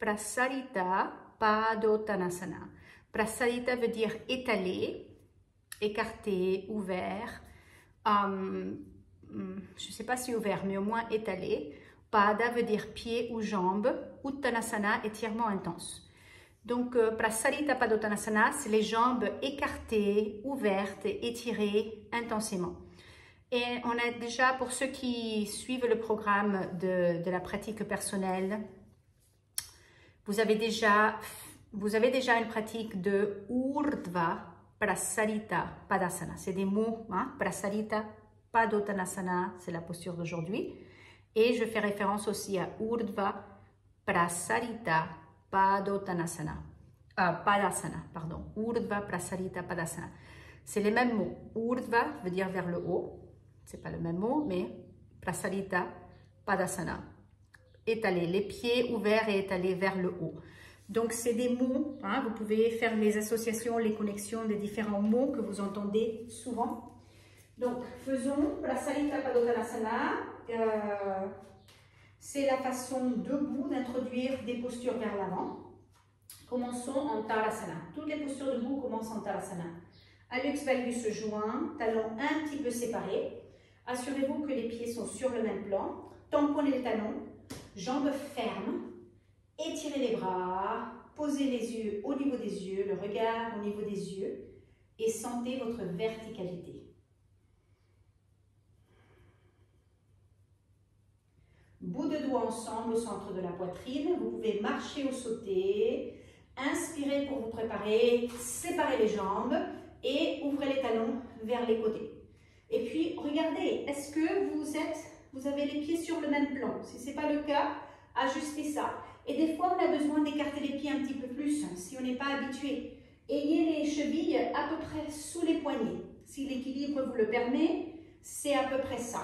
Prasarita Padottanasana. Prasarita veut dire étalé, écarté, ouvert. Je ne sais pas si ouvert, mais au moins étalé. Pada veut dire pied ou jambe. Uttanasana, étirement intense. Donc, Prasarita Padottanasana, c'est les jambes écartées, ouvertes, étirées intensément. Et on a déjà, pour ceux qui suivent le programme de la pratique personnelle, vous avez déjà une pratique de Urdhva Prasarita Padasana. C'est des mots, hein? Prasarita Padottanasana, c'est la posture d'aujourd'hui. Et je fais référence aussi à Urdhva Prasarita Padottanasana. Padasana, pardon. Urdhva Prasarita Padasana. C'est les mêmes mots. Urdhva veut dire vers le haut. C'est pas le même mot, mais Prasarita Padasana. Étaler, les pieds ouverts et étalés vers le haut. Donc, c'est des mots, hein, vous pouvez faire les associations, les connexions des différents mots que vous entendez souvent. Donc, faisons Prasarita Padottanasana. C'est la façon debout d'introduire des postures vers l'avant. Commençons en Tadasana. Toutes les postures debout commencent en Tadasana. Hallux valgus joint, talons un petit peu séparés. Assurez-vous que les pieds sont sur le même plan. Tamponnez le talon, jambes fermes. Étirez les bras, posez les yeux au niveau des yeux, le regard au niveau des yeux et sentez votre verticalité. Bout de doigts ensemble au centre de la poitrine. Vous pouvez marcher ou sauter. Inspirez pour vous préparer, séparez les jambes et ouvrez les talons vers les côtés. Et puis, regardez, est-ce que vous avez les pieds sur le même plan? Si ce n'est pas le cas, ajustez ça. Et des fois, on a besoin d'écarter les pieds un petit peu plus si on n'est pas habitué. Ayez les chevilles à peu près sous les poignets. Si l'équilibre vous le permet, c'est à peu près ça.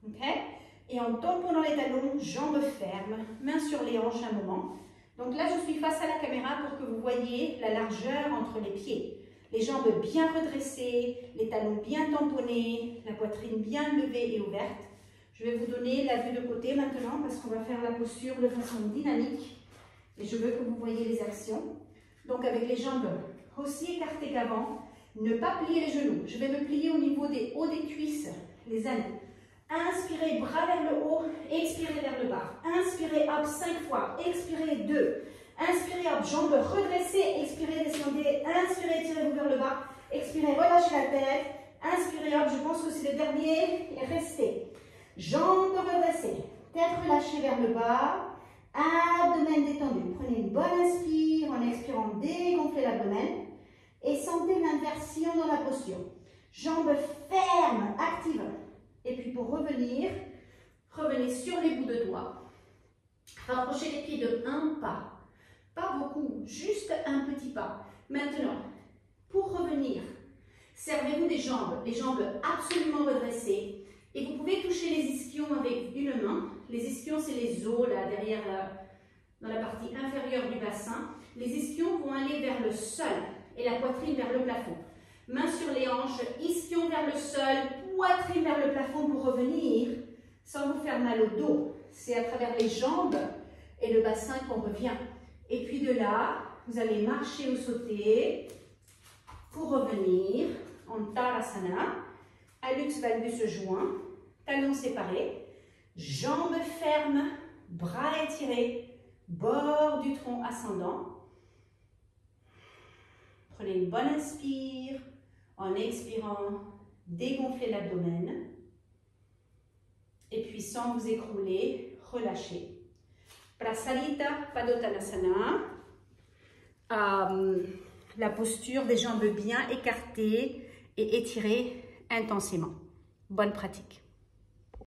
Okay? Et en tamponnant les talons, jambes fermes, mains sur les hanches un moment. Donc là, je suis face à la caméra pour que vous voyez la largeur entre les pieds. Les jambes bien redressées, les talons bien tamponnés, la poitrine bien levée et ouverte. Je vais vous donner la vue de côté maintenant parce qu'on va faire la posture de façon dynamique. Et je veux que vous voyez les actions. Donc avec les jambes aussi écartées qu'avant, ne pas plier les genoux. Je vais me plier au niveau des hauts des cuisses, les aines. Inspirez, bras vers le haut, expirez vers le bas. Inspirez, hop, 5 fois. Expirez, 2. Inspirez, hop, jambes redressées. Expirez, descendez. Inspirez, tirez-vous vers le bas. Expirez, relâchez la tête. Inspirez, hop, je pense que c'est le dernier. Et restez. Jambes redressées. Tête relâchée vers le bas. Abdomen détendu. Prenez une bonne inspire. En expirant, dégonflez l'abdomen. Et sentez l'inversion dans la posture. Jambes fermes, actives. Et puis pour revenir, revenez sur les bouts de doigts. Rapprochez les pieds de un pas. Pas beaucoup, juste un petit pas. Maintenant, pour revenir, servez-vous des jambes, les jambes absolument redressées. Et vous pouvez toucher les ischions avec une main. Les ischions, c'est les os là derrière, dans la partie inférieure du bassin. Les ischions vont aller vers le sol et la poitrine vers le plafond. Mains sur les hanches, ischions vers le sol, poitrine vers le plafond pour revenir sans vous faire mal au dos. C'est à travers les jambes et le bassin qu'on revient. Et puis de là, vous allez marcher ou sauter pour revenir en Tadasana. Hallux valgus joint, talons séparés, jambes fermes, bras étirés, bord du tronc ascendant. Prenez une bonne inspire. En expirant, dégonflez l'abdomen. Et puis sans vous écrouler, relâchez. Prasarita Padottanasana. La posture des jambes bien écartées et étirées intensément. Bonne pratique.